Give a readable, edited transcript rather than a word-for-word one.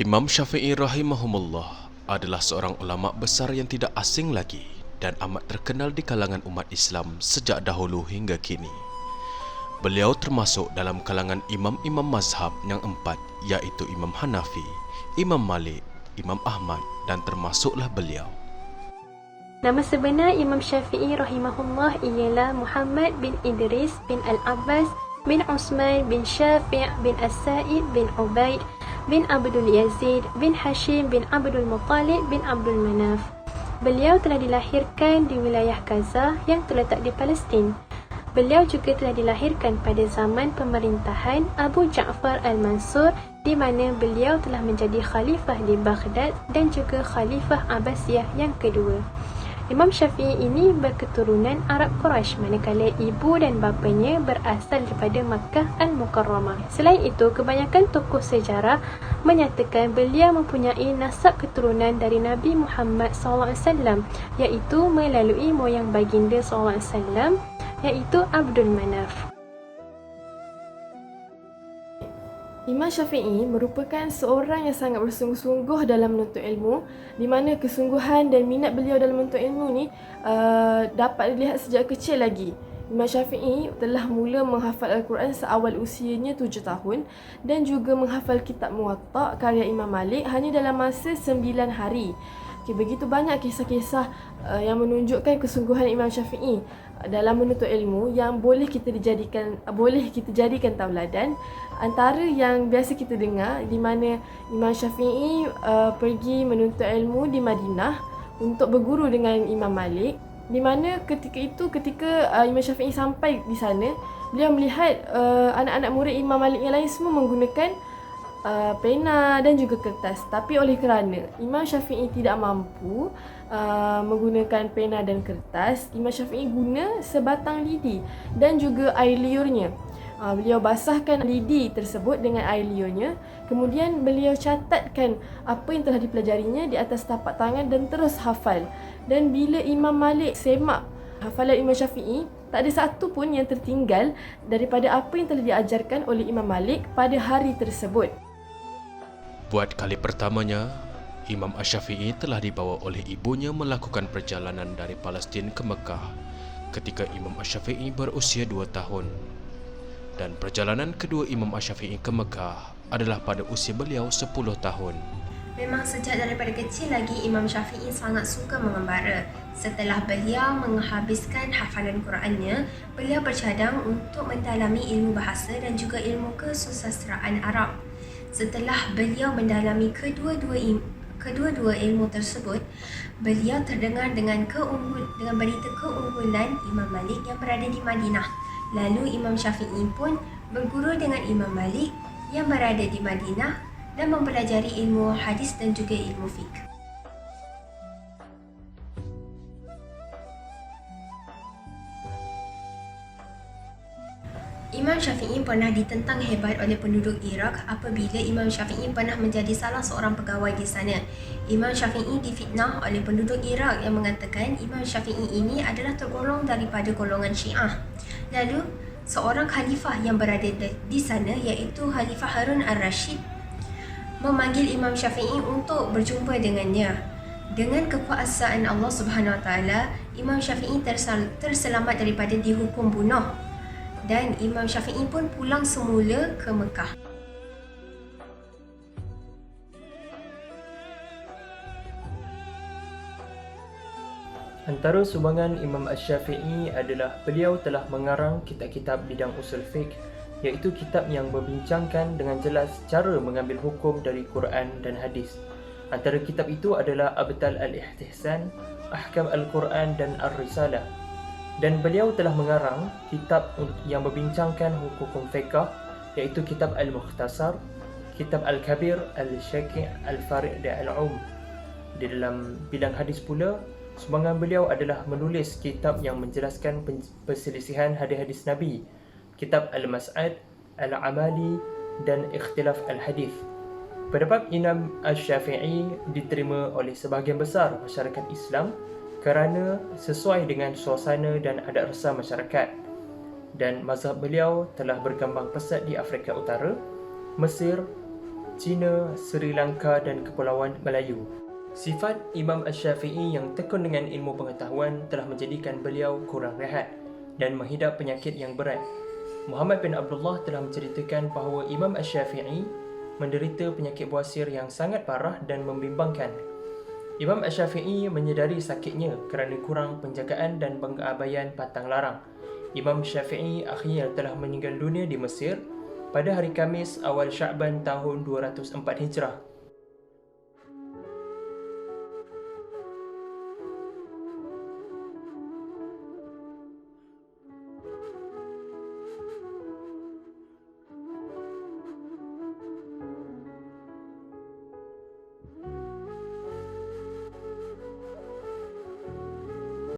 Imam Syafi'i rahimahumullah adalah seorang ulama besar yang tidak asing lagi dan amat terkenal di kalangan umat Islam sejak dahulu hingga kini. Beliau termasuk dalam kalangan imam-imam mazhab yang empat, iaitu Imam Hanafi, Imam Malik, Imam Ahmad dan termasuklah beliau. Nama sebenar Imam Syafi'i rahimahullah ialah Muhammad bin Idris bin Al-Abbas bin Usman bin Syafi' bin As-Sa'id bin Ubaid bin Abdul Yazid bin Hashim bin Abdul Muttalib bin Abdul Manaf. Beliau telah dilahirkan di wilayah Gaza yang terletak di Palestin. Beliau juga telah dilahirkan pada zaman pemerintahan Abu Ja'far Al-Mansur, di mana beliau telah menjadi khalifah di Baghdad dan juga khalifah Abbasiyah yang kedua. Imam Syafi'i ini berketurunan Arab Quraisy, manakala ibu dan bapanya berasal daripada Makkah Al-Mukarramah. Selain itu, kebanyakan tokoh sejarah menyatakan beliau mempunyai nasab keturunan dari Nabi Muhammad SAW, iaitu melalui moyang baginda SAW, iaitu Abdul Manaf. Imam Syafi'i merupakan seorang yang sangat bersungguh-sungguh dalam menuntut ilmu, di mana kesungguhan dan minat beliau dalam menuntut ilmu ni dapat dilihat sejak kecil lagi. Imam Syafi'i telah mula menghafal Al-Quran seawal usianya 7 tahun dan juga menghafal kitab Muwatta karya Imam Malik hanya dalam masa 9 hari. Begitu banyak kisah-kisah yang menunjukkan kesungguhan Imam Syafi'i dalam menuntut ilmu yang boleh kita jadikan tauladan. Antara yang biasa kita dengar, di mana Imam Syafi'i pergi menuntut ilmu di Madinah untuk berguru dengan Imam Malik, di mana ketika Imam Syafi'i sampai di sana, beliau melihat anak-anak murid Imam Malik yang lain semua menggunakan pena dan juga kertas. Tapi oleh kerana Imam Syafi'i tidak mampu menggunakan pena dan kertas, Imam Syafi'i guna sebatang lidi dan juga air liurnya. Beliau basahkan lidi tersebut dengan air liurnya, kemudian beliau catatkan apa yang telah dipelajarinya di atas tapak tangan dan terus hafal. Dan bila Imam Malik semak hafalan Imam Syafi'i, tak ada satu pun yang tertinggal daripada apa yang telah diajarkan oleh Imam Malik pada hari tersebut. Buat kali pertamanya, Imam Asy-Syafi'i telah dibawa oleh ibunya melakukan perjalanan dari Palestin ke Mekah ketika Imam Asy-Syafi'i berusia 2 tahun. Dan perjalanan kedua Imam Asy-Syafi'i ke Mekah adalah pada usia beliau 10 tahun. Memang sejak daripada kecil lagi Imam Syafi'i sangat suka mengembara. Setelah beliau menghabiskan hafalan Qurannya, beliau bercadang untuk mendalami ilmu bahasa dan juga ilmu kesusastraan Arab. Setelah beliau mendalami kedua-dua ilmu tersebut, beliau terdengar dengan berita keunggulan Imam Malik yang berada di Madinah. Lalu Imam Syafi'i pun berguru dengan Imam Malik yang berada di Madinah dan mempelajari ilmu hadis dan juga ilmu fiqh. Imam Syafi'i pernah ditentang hebat oleh penduduk Iraq apabila Imam Syafi'i pernah menjadi salah seorang pegawai di sana. Imam Syafi'i difitnah oleh penduduk Iraq yang mengatakan Imam Syafi'i ini adalah tergolong daripada golongan Syiah. Lalu, seorang khalifah yang berada di sana, iaitu Khalifah Harun Ar-Rashid, memanggil Imam Syafi'i untuk berjumpa dengannya. Dengan kekuasaan Allah Subhanahu Wa Taala, Imam Syafi'i terselamat daripada dihukum bunuh. Dan Imam Syafi'i pun pulang semula ke Mekah. Antara sumbangan Imam Asy-Syafi'i adalah beliau telah mengarang kitab-kitab bidang usul fiqh, iaitu kitab yang membincangkan dengan jelas cara mengambil hukum dari Quran dan hadis. Antara kitab itu adalah Abtal Al-Ihtihsan, Ahkam Al-Quran dan Ar-Risalah. Dan beliau telah mengarang kitab yang membincangkan hukum fiqh, iaitu kitab Al-Mukhtasar, kitab Al-Kabir, Al-Syaki', Al-Fari' dan Al-Um. Di dalam bidang hadis pula, sumbangan beliau adalah menulis kitab yang menjelaskan perselisihan hadis-hadis Nabi, kitab Al-Mas'ad, Al-Amali dan Ikhtilaf Al-Hadith. Pendapat Imam Asy-Syafi'i diterima oleh sebahagian besar masyarakat Islam kerana sesuai dengan suasana dan adat rasa masyarakat, dan mazhab beliau telah berkembang pesat di Afrika Utara Mesir, China, Sri Lanka dan Kepulauan Melayu. Sifat Imam Asy-Syafi'i yang tekun dengan ilmu pengetahuan telah menjadikan beliau kurang rehat dan menghidap penyakit yang berat. Muhammad bin Abdullah telah menceritakan bahawa Imam Asy-Syafi'i menderita penyakit buasir yang sangat parah dan membimbangkan. Imam Asy-Syafi'i menyedari sakitnya kerana kurang penjagaan dan pengabaian pantang larang. Imam Syafi'i akhirnya telah meninggal dunia di Mesir pada hari Khamis awal Sya'ban tahun 204 Hijrah